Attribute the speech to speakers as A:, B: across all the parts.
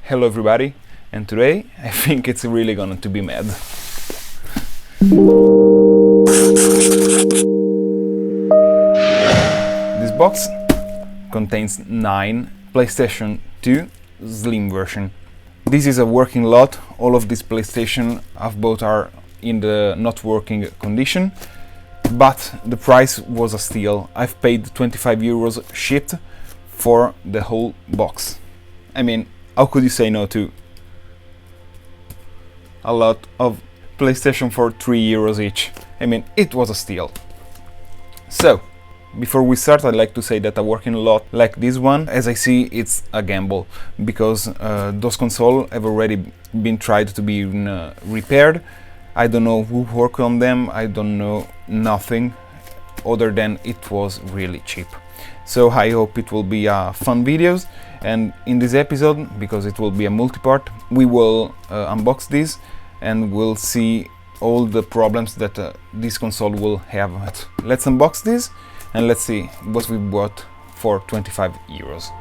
A: Hello everybody, and today I think it's really going to be mad. This box contains 9 PlayStation 2 Slim version. This is a working lot. All of these PlayStation I've bought are in the not working condition, but the price was a steal. I've paid 25 euros shipped for the whole box. I mean, how could you say no to a lot of PlayStation for 3 euros each? I mean, it was a steal. So, before we start, I'd like to say that a working lot like this one, as I see, it's a gamble, because those consoles have already been tried to be repaired. I don't know who worked on them, I don't know nothing other than it was really cheap. So I hope it will be a fun videos, and in this episode, because it will be a multi-part, we will unbox this and we'll see all the problems that this console will have. Let's unbox this and let's see what we bought for 25 euros.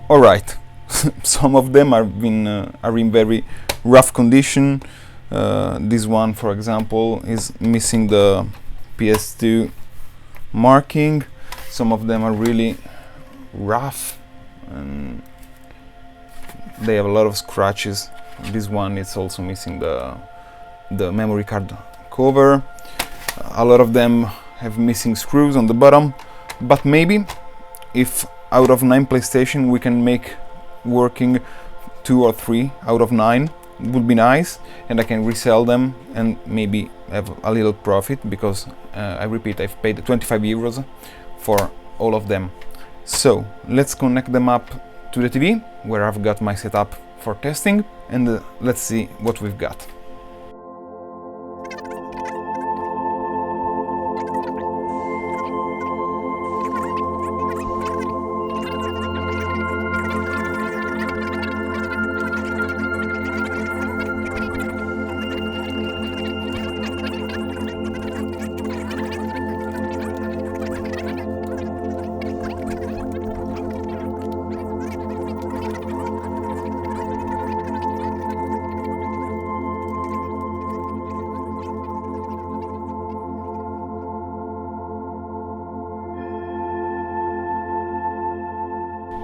A: Alright, some of them are in very rough condition. This one, for example, is missing the PS2 marking. Some of them are really rough and they have a lot of scratches. This one is also missing the memory card cover. A lot of them have missing screws on the bottom, but maybe if out of 9 PlayStation we can make working 2 or 3 out of 9, it would be nice, and I can resell them and maybe have a little profit, because I repeat, I've paid 25 euros for all of them. So let's connect them up to the TV where I've got my setup for testing, and let's see what we've got.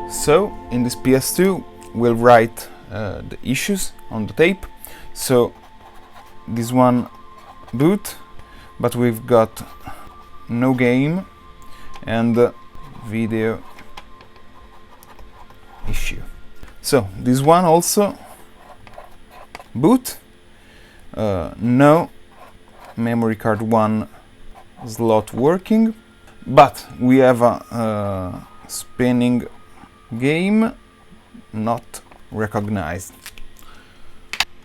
A: So in this PS2 we'll write the issues on the tape. So this one boot, but we've got no game and video issue. So this one also boot, no memory card 1 slot working, but we have a spinning game not recognized.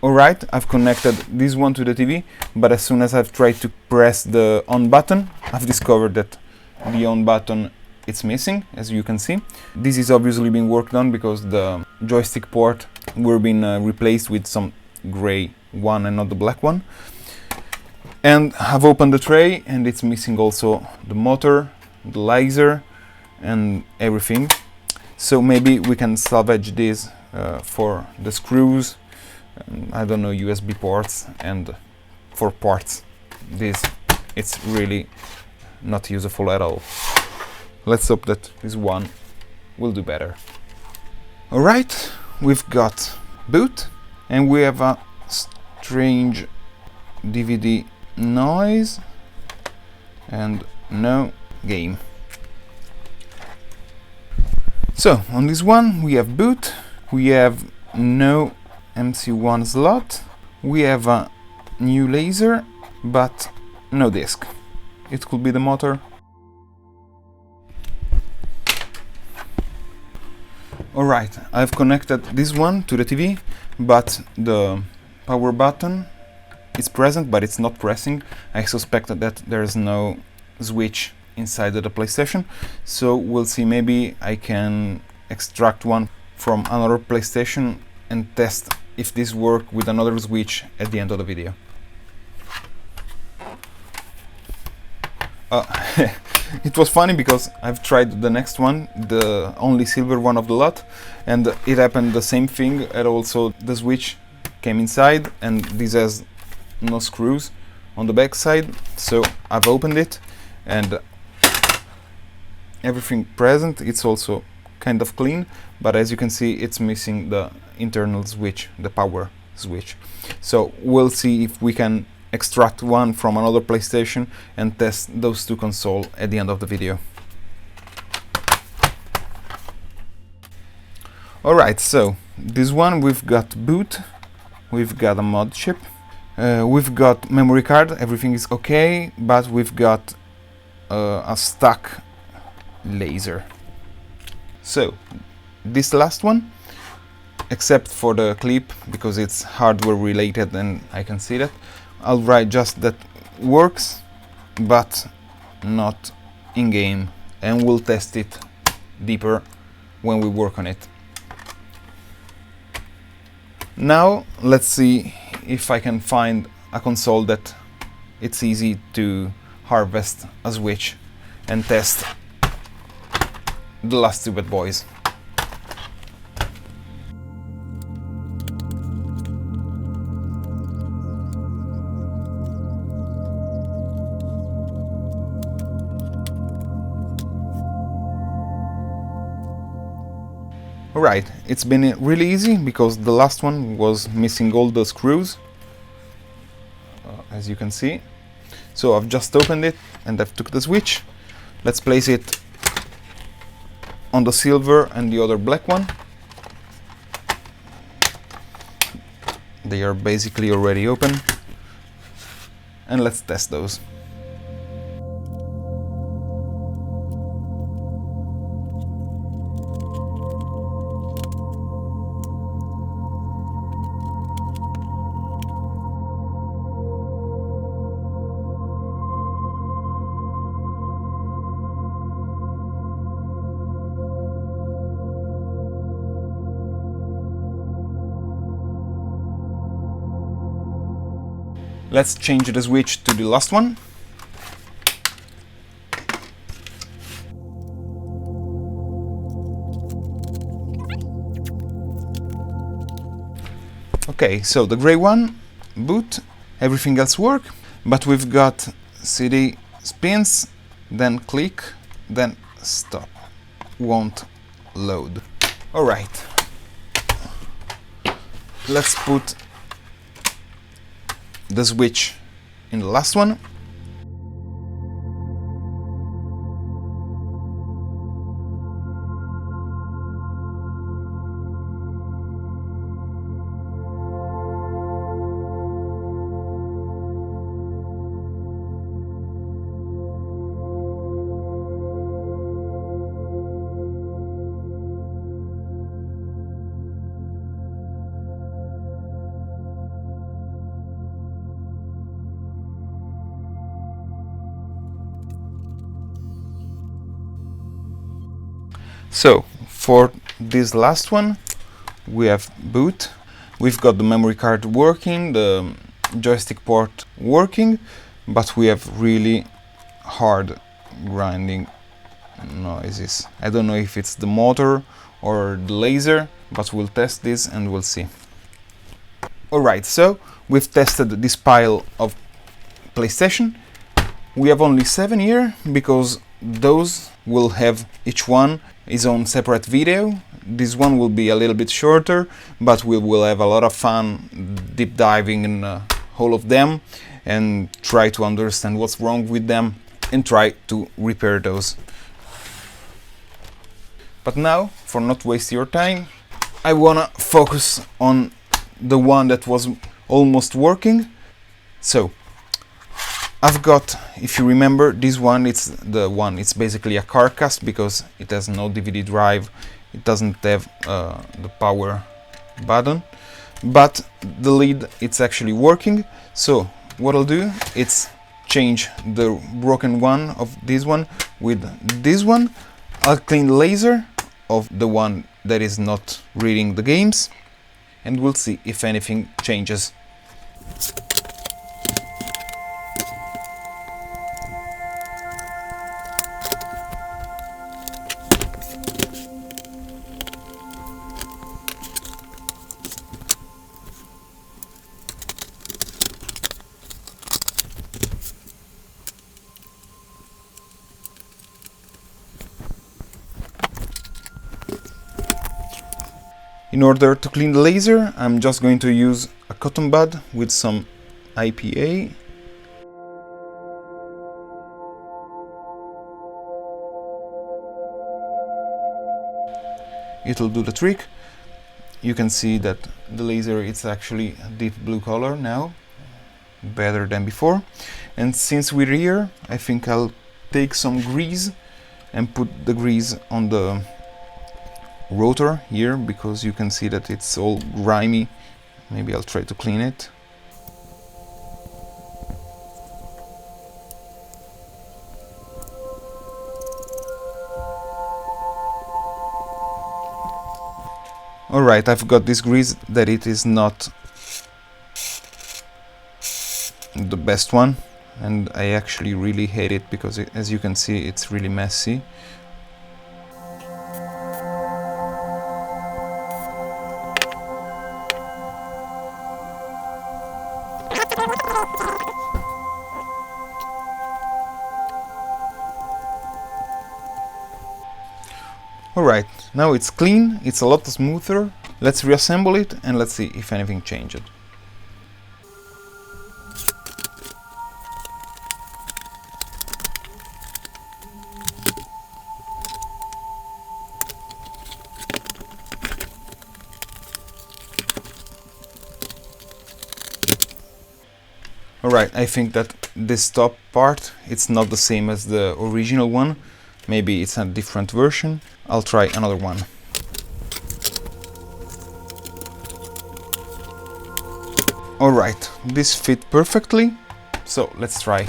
A: Alright, I've connected this one to the TV, but as soon as I've tried to press the on button, I've discovered that the on button it's missing, as you can see. This is obviously being worked on because the joystick port were being replaced with some gray one and not the black one. And I've opened the tray and it's missing also the motor, the laser and everything. So maybe we can salvage this for the screws, I don't know, USB ports, and for parts. It's really not useful at all. Let's hope that this one will do better. Alright, we've got boot, and we have a strange DVD noise, and no game. So on this one we have boot, we have no MC1 slot, we have a new laser but no disc. It could be the motor. Alright, I've connected this one to the TV, but the power button is present, but it's not pressing. I suspect that there's no switch inside of the PlayStation, so we'll see. Maybe I can extract one from another PlayStation and test if this works with another switch at the end of the video. It was funny because I've tried the next one, the only silver one of the lot, and it happened the same thing, and also the switch came inside, and this has no screws on the back side. So I've opened it and everything present. It's also kind of clean, but as you can see, it's missing the internal switch, the power switch. So we'll see if we can extract one from another PlayStation and test those two consoles at the end of the video. Alright, so this one we've got boot, we've got a mod chip, we've got memory card, everything is okay, but we've got a stuck laser. So this last one, except for the clip because it's hardware related and I can see that, I'll write just that works, but not in-game, and we'll test it deeper when we work on it. Now let's see if I can find a console that it's easy to harvest a switch and test the last two bad boys. Alright, it's been really easy because the last one was missing all the screws, as you can see. So I've just opened it and I've took the switch. Let's place it on the silver and the other black one. They are basically already open, and let's test those. Let's change the switch to the last one. Okay, so the gray one, boot, everything else work, but we've got CD spins, then click, then stop, won't load. Alright, let's put the switch in the last one. So for this last one we have boot, we've got the memory card working, the joystick port working, but we have really hard grinding noises. I don't know if it's the motor or the laser, but we'll test this and we'll see. Alright, so we've tested this pile of PlayStation. We have only 7 here because those will have each one its own separate video. This one will be a little bit shorter, but we will have a lot of fun deep diving in all of them and try to understand what's wrong with them and try to repair those. But now, for not waste your time, I wanna focus on the one that was almost working. So I've got, if you remember, this one, it's the one, it's basically a carcass because it has no DVD drive it doesn't have the power button, but the lid, it's actually working. So what I'll do is change the broken one of this one with this one. I'll clean the laser of the one that is not reading the games, and we'll see if anything changes. In order to clean the laser, I'm just going to use a cotton bud with some IPA. It'll do the trick. You can see that the laser is actually a deep blue color now, better than before. And since we're here, I think I'll take some grease and put the grease on the rotor here, because you can see that it's all grimy. Maybe I'll try to clean it. Alright, I've got this grease that it is not the best one, and I actually really hate it because as you can see, it's really messy. Alright, now it's clean, it's a lot smoother. Let's reassemble it and let's see if anything changed. Alright, I think that this top part, it's not the same as the original one. Maybe it's a different version. I'll try another one. Alright, this fit perfectly, so let's try.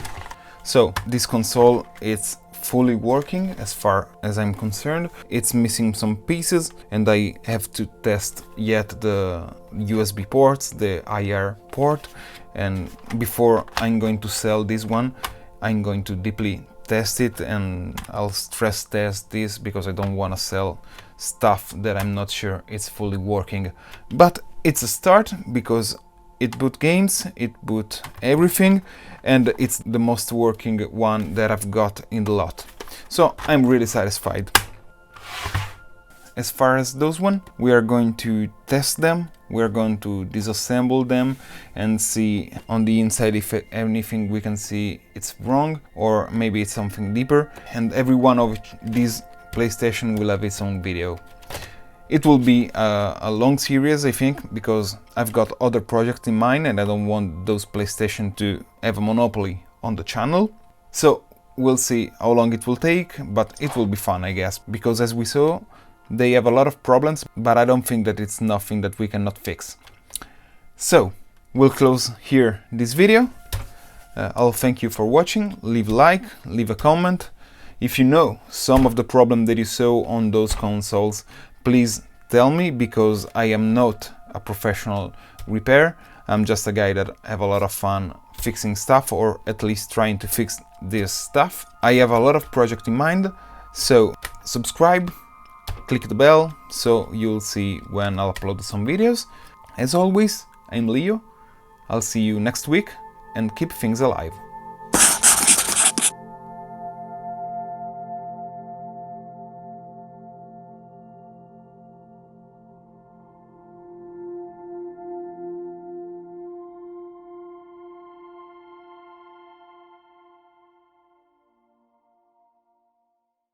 A: So this console is fully working as far as I'm concerned. It's missing some pieces and I have to test yet the USB ports, the IR port, and before I'm going to sell this one, I'm going to deeply test it, and I'll stress test this because I don't want to sell stuff that I'm not sure it's fully working. But it's a start because it boot games, it boot everything, and it's the most working one that I've got in the lot. So I'm really satisfied. As far as those one, we are going to test them. We are going to disassemble them and see on the inside if anything we can see it's wrong, or maybe it's something deeper. And every one of these PlayStation will have its own video. It will be a long series, I think, because I've got other projects in mind and I don't want those PlayStation to have a monopoly on the channel. So we'll see how long it will take, but it will be fun, I guess, because as we saw, they have a lot of problems, but I don't think that it's nothing that we cannot fix. So we'll close here this video. I'll thank you for watching. Leave a like, leave a comment. If you know some of the problem that you saw on those consoles, please tell me, because I am not a professional repair. I'm just a guy that have a lot of fun fixing stuff, or at least trying to fix this stuff. I have a lot of projects in mind, so subscribe, click the bell so you'll see when I'll upload some videos. As always, I'm Leo. I'll see you next week and keep things alive.